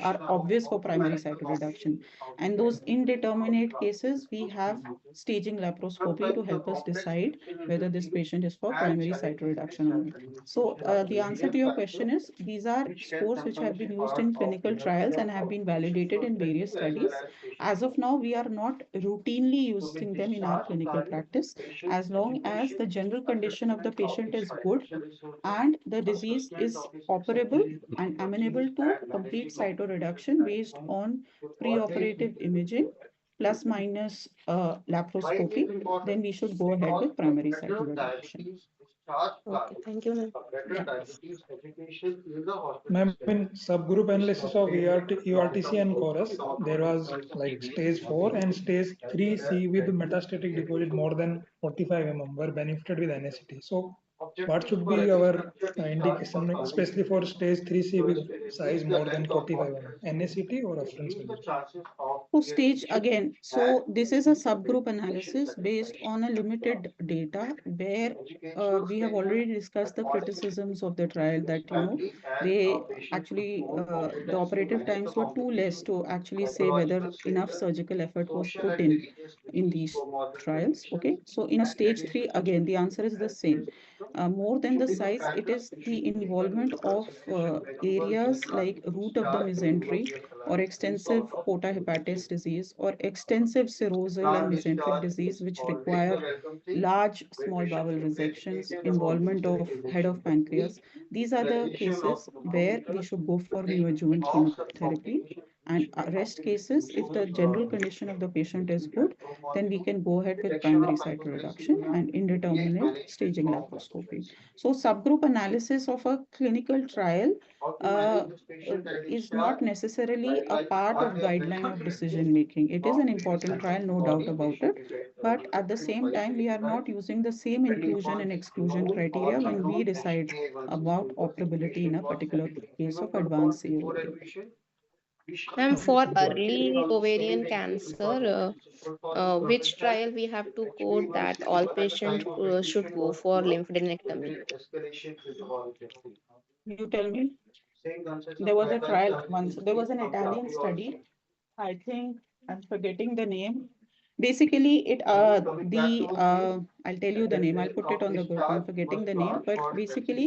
are obvious for primary cytoreduction. And those indeterminate cases, we have staging laparoscopy to help us decide whether this patient is for primary cytoreduction or not. So the answer to your question is these are scores which have been used in clinical trials and have been validated in various studies. As of now, we are not routinely using them in our clinical practice. As long as the general condition of the patient is good and the disease is operable and amenable to complete cytoreduction based on preoperative imaging plus minus laparoscopy, then we should go ahead with primary cytoreduction. Okay, thank you, ma'am. Yeah. Ma'am, in subgroup analysis of ERTC and chorus, there was like stage 4 and stage 3C with metastatic deposit more than 45 mm were benefited with NACT. So what should be our indication, especially for stage 3C with size more than 45 mm, NACT or reference value? So stage again, so this is a subgroup analysis based on a limited data where we have already discussed the criticisms of the trial that, they actually, the operative times were too less to actually say whether enough surgical effort was put in these trials. Okay, so in a stage 3, again, the answer is the same. More than the size, it is the involvement of areas like root of the mesentery or extensive porta-hepatis disease or extensive serosal and mesenteric disease, which require large small bowel resections, involvement of head of pancreas. These are the cases where we should go for neoadjuvant chemotherapy. And rest cases, if the general condition of the patient is good, then we can go ahead with primary cytoreduction and indeterminate staging laparoscopy. So subgroup analysis of a clinical trial uh, is not necessarily a part of guideline of decision making. It is an important trial, no doubt about it. But at the same time, we are not using the same inclusion and exclusion criteria when we decide about operability in a particular case of advanced COPD. Ma'am, for early ovarian cancer, which trial we have to quote that all patients should go for lymphadenectomy? You tell me. There was a trial once. There was an Italian study. I think I'm forgetting the name. Basically, I'll tell you the name. I'll put it on the group. I'm forgetting the name, but basically,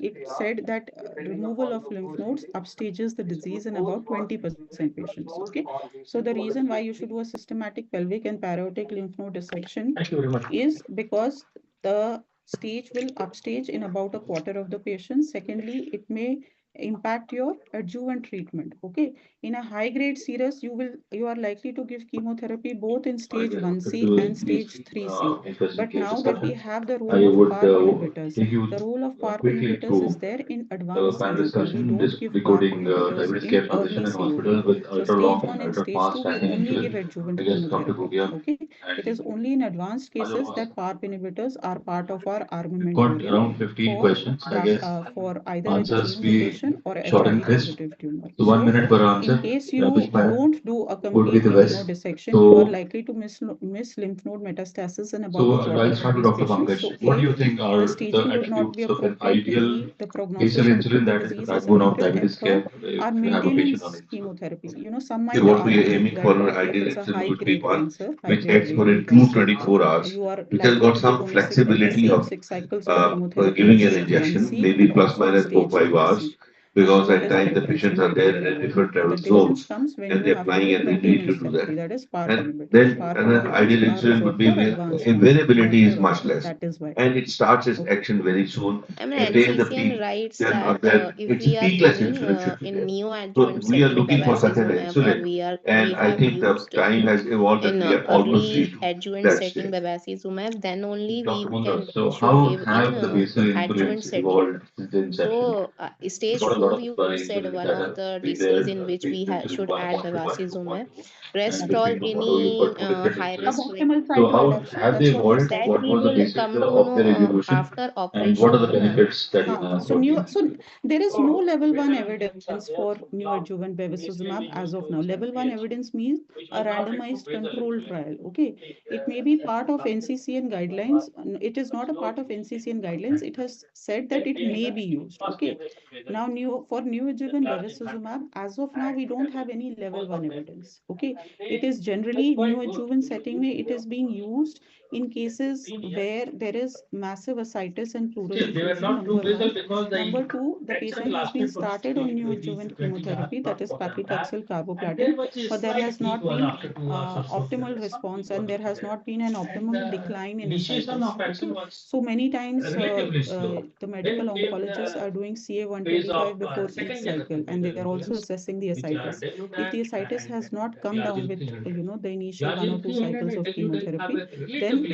it said that removal of lymph nodes upstages the disease in about 20% patients. Okay, so the reason why you should do a systematic pelvic and para-aortic lymph node dissection Thank you very much. is because the stage will upstage in about a quarter of the patients. Secondly, it may impact your adjuvant treatment. Okay, in a high grade serous, you are likely to give chemotherapy both in stage 1C and stage 3C. But now that we have the role I of would PARP inhibitors, take you the role of PARP quickly inhibitors is through there in the advanced panel COPD. We discussion, don't just give PARP decoding inhibitors diabetes in care early transition in hospital COPD. with So ultra stage long 1 and and ultra stage 2, fast we only give animation. adjuvant I guess Dr. chemotherapy. Gugia Okay, it is and only in advanced cases Ajay. that PARP inhibitors are part of our We've got armamentarium around 15 for questions. I guess for either a answers gene be mutation or short and HRD crisp. positive tumor. So 1 minute per In answer. case Which you one don't do a would be complete the lymph node best? dissection, you are So, likely to miss lymph node metastasis in about a so quarter I'll of start with these Dr. patients. Pankaj. So What do A, you think the are the staging would not be attributes of an appropriate. ideal B, the basal prognosis of insulin the that is the disease is backbone of affected. And diabetes care third, our if you have a patient on maintenance insulin? chemotherapy. Some Okay, might what we are argue aiming for that an if ideal it's a insulin high would be grade one cancer, high which grade acts for ovarian in two cancer, 24 hours. you are It has likely got to give some only the flexibility same of 6 cycles of chemotherapy in giving an stage injection, 1C maybe and plus also in minus four stage five 3C. hours, because So at there is a times the difference patients in are there in availability. different travel The difference zones comes when and you they're have to flying give and we need to maintenance do that. therapy, that is PARP And inhibitors. then PARP an inhibitors ideal are insulin would reserved be for where advanced ones, not variability for is much early. less That is why. and it starts its Okay. action very soon, I mean, attain the NCCN peak, writes then that its if we are peakless giving insulin should be in there. So neoadjuvant we are setting looking for such an bevacizumab, or insulin, we and I have think the used time has evolved that in we have almost early reached to adjuvant that setting stage. bevacizumab, then only Dr. Munder, we so should how give in have the basal adjuvant insulins setting. evolved since the inception? So, We've stage got a lot 4, of you said insulins one that of have the been there, disease in which we insulin should 1, add 1.5, bevacizumab. 2.2, and Rest all between whatever you've any got for different high insulins. risk like Suboptimal So how cytoreduction, have they that's what you evolved? said. that What we was the will basic come to of their know evolution? after And what are operation, the no, ma'am? benefits that you have got? So there is no level 1 evidence for neoadjuvant bevacizumab as of now. Level 1 evidence means a randomized control trial. Okay, it may be part of NCCN guidelines. It is not a part of NCCN guidelines. It has said that it may be used. Okay, now for neoadjuvant bevacizumab, as of now, we don't have any level 1 evidence. Okay, it is generally neoadjuvant setting में it is being used in cases where there is massive ascites and pleural Still, they were effusion, not too number basal one. because Number the two, the action patient has been lasted for started on 60, neoadjuvant 20 hours, chemotherapy, that not is more than that. paclitaxel And there carboplatin, was a but there slight has peak not was been after 2 hours or so. There optimal was some response peak and was there has there. not been an And optimal the decline in initiation ascites. of action Okay, was so many times relatively slow. the medical Then came oncologists the are doing CA phase 125 of before each cycle, and they are also assessing the ascites. If the ascites has not come down with the initial 1 or 2 cycles of chemotherapy, then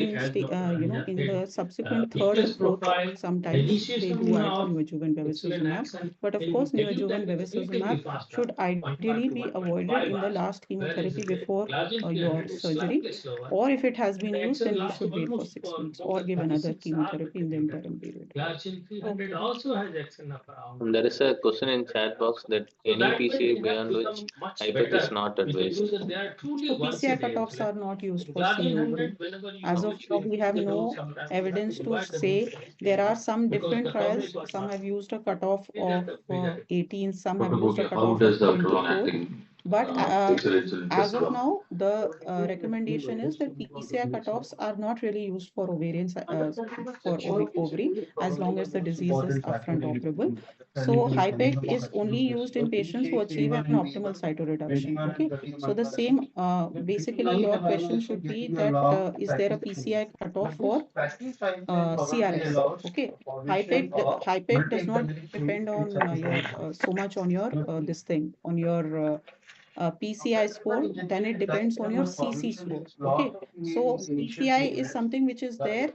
in the subsequent third and fourth, sometimes they do add neoadjuvant bevacizumab. But of course, neoadjuvant bevacizumab should ideally be avoided in the last chemotherapy before your surgery. Or if it has been used, then we should wait for 6 weeks or give another chemotherapy in the interim period. Okay. And there is a question in chat box that any PCA beyond which HIPEC is not advised. So PCI cutoffs are not used for C ovary. As of now, we have no evidence to say. There are some different trials. Some have used a cutoff of 18, some have Dr. used a Bhogi, how cutoff does of the ultra-long 24. acting But insulin as test of work? now, the recommendation is that PCI cutoffs are not really used for ovary, as long as the disease is upfront operable. So HIPEC is only used in patients who achieve an optimal cytoreduction. Okay, so the same, basically your question should be that is there a PCI cutoff for CRS? Okay, HIPEC does not depend on your so much on your this thing on your PCI score, then it depends on your CC score. Okay, so PCI is something which is there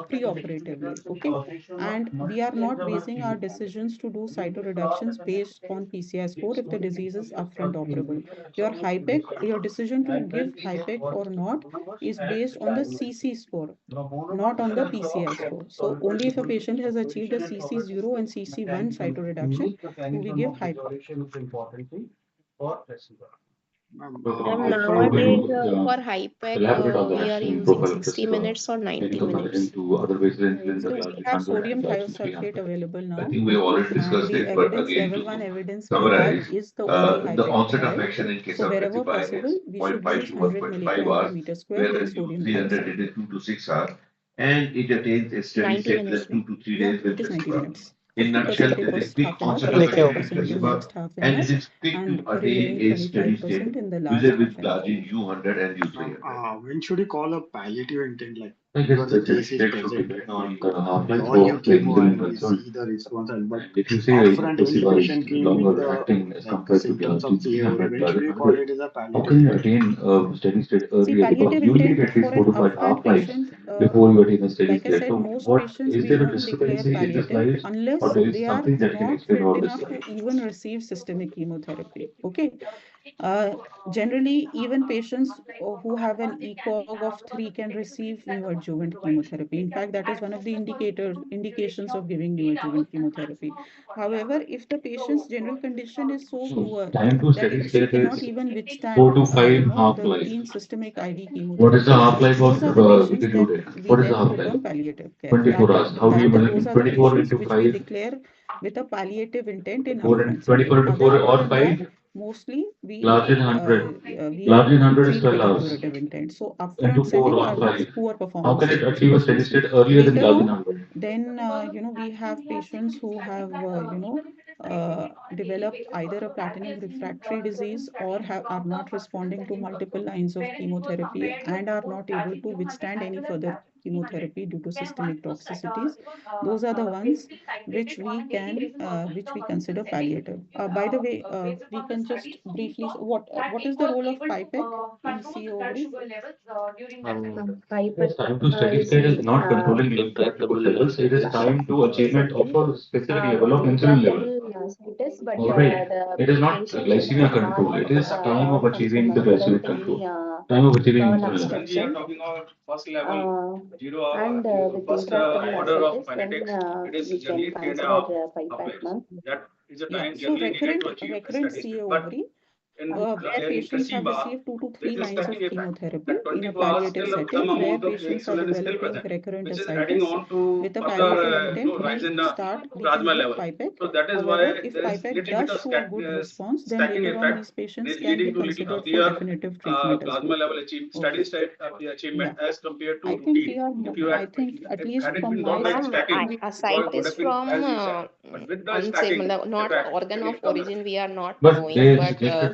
pre-operatively. Okay, and we are not basing our decisions to do cytoreductions based on PCI score if the disease is upfront operable. Your HIPEC, your decision to give HIPEC or not is based on the CC score, not on the PCI score. So only if a patient has achieved a CC0 and CC1 cytoreduction do we give HIPEC. How do Nowadays, you for HIPEC, elaborate on the we are action using profile of 60 this minutes or in 90 comparison minutes. to other basic insulin, the So we glargine have 100 and sodium glargine thiosulfate 300? available I now, think we have already and discussed the it, but evidence, again, level one to evidence we have summarize, is the only the HIPEC onset of trial. action in case So of wherever Rezibay is possible, we should 0.5 use to 100 1.5 milligram per hours, meter square with whereas you sodium 300 it thiosulfate. is 2 to 6 hours, and it attains a steady 90 state minutes. plus 2 to 3 Yeah, days it with is 90 Rezibay. minutes. In nutshell, 50% in there is first quick half an hour, onset of action with 25% in Rezibay, next half an and hour, it is quick and to attain remaining a steady 25% state. in the last Usually half with an hour. glargine U100 and U300. When should you call a palliative intent? Like I guess because the the steady case is state should present, depend we on the we half-life all give of the chemo insulin and we result. see the response, and but And if you say upfront any Tresiba is patient came with longer the acting as like compared to symptoms of glargine CAOD, 300, when should glargine we call 100, it as a how palliative can you intent? attain a steady state See, earlier? Because palliative you need intent at for least an 4 to 5 upfront half-lives patient, before you attain a steady like I state. said, So, most what patients is we there a don't declare discrepancy in the palliative slides, or unless there is they are something that can not explain fit all this? enough to even receive systemic chemotherapy. Okay. Uh, Generally, even patients who have an ECOG of 3 can receive neoadjuvant chemotherapy. In fact, that is one of the indications of giving neoadjuvant chemotherapy. However, if the patient's general condition is so So, poor time to that steady she state cannot is even 4 withstand, to 5 the half-life. routine systemic IV What is the chemotherapy, half-life of those are the patients that Vidileurin? we What is the then put half-life? on palliative care. 24 hours. How do you Those multiply are the 24 patients into which we 5? declare with a palliative intent in 4 upfront 24 setting. into 4 Other or than that, 5? mostly we Glargine 100. we Glargine 100 is treat 12 with a hours curative intent. So into upfront 4 setting or are those 5. poor How performing can it patients achieve a like steady this. state earlier than Later Glargine on, 100? then we have patients who have developed either a platinum refractory disease or are not responding to multiple lines of chemotherapy and are not able to withstand any further chemotherapy due to systemic toxicities. Those are the ones which we consider palliative. By the way, we can just briefly, what is the role of PIPEC in C ovary? Yes, PIPEC time to steady is state is not uh, controlling lymph output Intractable levels. It is time to achievement of setting a specific level of insulin level. intractable status, but All right. the It is not patient should glycemia not control. It is time of function achieving the without glycemic control. any Time of achieving burn insulin level. obstruction. And with intractable ascites, then we can consider 5 pack month. Yeah, so recurrent CA ovary, where patients have received 2 to 3 lines of chemotherapy in a palliative setting, where patients are developing recurrent ascites. With a palliative intent, we can give PIPEC. However, if PIPEC does show a good response, then later on these patients can be considered for definitive treatment as well. Okay. Yeah. I think at least from my Ma'am, side, ascites from not organ of origin, we are not But knowing, they but suggested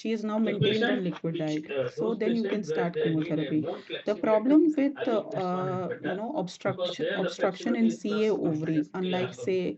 she is now The maintained on patient, liquid which diet. So those then you can patients where start they are giving a chemotherapy. more The flexibility, problem with I think this one is better because obstruction there the obstruction flexibility in is plus CA compared to ovary, FA unlike as well. say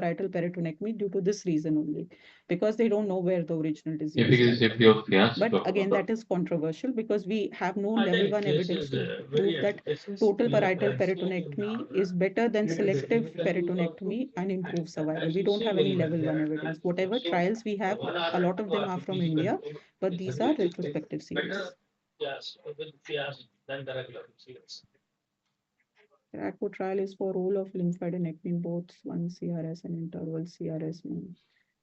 parietal peritonectomy due to this reason only, because they don't know where the original disease Efficacy, is. safety of fiasco. But again, that is controversial because we have no I level think 1 this evidence is to very prove that efficacious. total We have parietal exposed in peritonectomy our is better than selective clinical peritonectomy and improve survival. as We you don't see have any very well level 1 there. evidence. Whatever trials we have, One a or lot of two them are from RCTs you can India, do. but these are retrospective series. Better, yes, with yes than the regular series. ACO trial is for role of lymphadenectomy, both 1 CRS and interval CRS.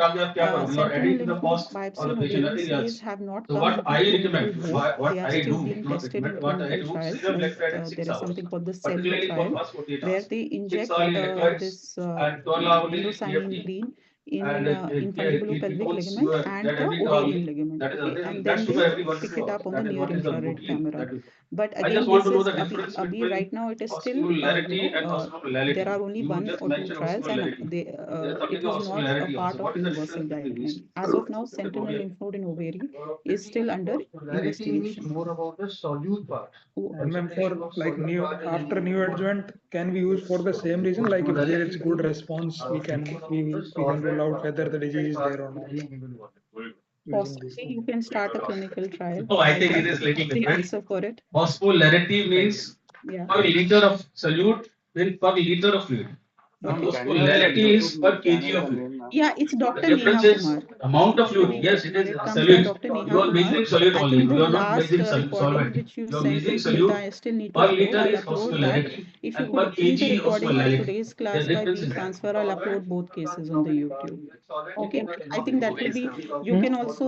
Sentinel lymph node biopsy and ovarian CAs have not come into clinical vogue. They are still being tested in clinical trials. Like there is something called the CELL trial, where they inject this indocyanine green infundibulopelvic ligament and the ovarian ligament. Okay, and then they pick it up on the near infrared camera. But I just again, want this to know is the difference abhi right between now it is still osmolarity and there are osmolality. only You one just or two mentioned trials, and osmolarity. There's it something was called not a osmolarity part also. of What is the universal difference between guideline. these? As of now, sentinel lymph node in ovary is still under Osmolarity means investigation. more about the solute part. And ma'am, for Concentration of like solute new part after in neoadjuvant, can we use for the same reason? Like if there is osmolality good means response, we can focus we on the we can rule out solvent whether part. the disease is Part there or not being involved. using this. Possibly you can start a clinical trial. No, I I think it don't is little have the different. answer for it. Osmolarity means Yeah. per liter of solute in per liter of fluid. Ma'am, Okay. can you have the Osmolarity is per YouTube kg channel of the fluid. name, ma'am? Yeah, it's The Dr. difference Neha is Kumar. amount of fluid. Where Yes, it is it comes from solute. Dr. Neha You are Kumar. measuring solute I only. think the You are not last measuring recording solvent. which you You are sent measuring to Smita, solute. I still need to Per upload. liter I'll is upload that. osmolarity If you and per could see the kg recording of osmolality. today's The class by difference V is there. transfer, I'll upload both cases on the YouTube. Okay, I think that will be. You Hmm? can also,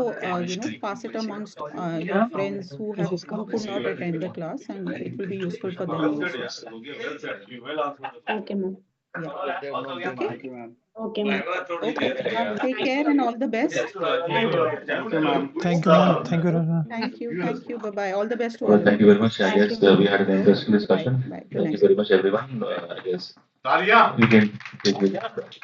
pass it amongst your friends who could not attend the class, and it will be useful for them also. Okay, ma'am. Yeah. Okay, ma'am. Okay. Thank you, ma'am. Okay, ma'am. Okay. Take care and all the best. Thank you. Thank you, ma'am. Thank you, ma'am. Thank you, Rana. Thank you. Thank you. Bye bye. All the best to Well, all of thank you you. very much. I Thank guess you, ma'am. we had an interesting Bye. discussion. Bye. Good Thank you night. very much, everyone. I guess we can take it.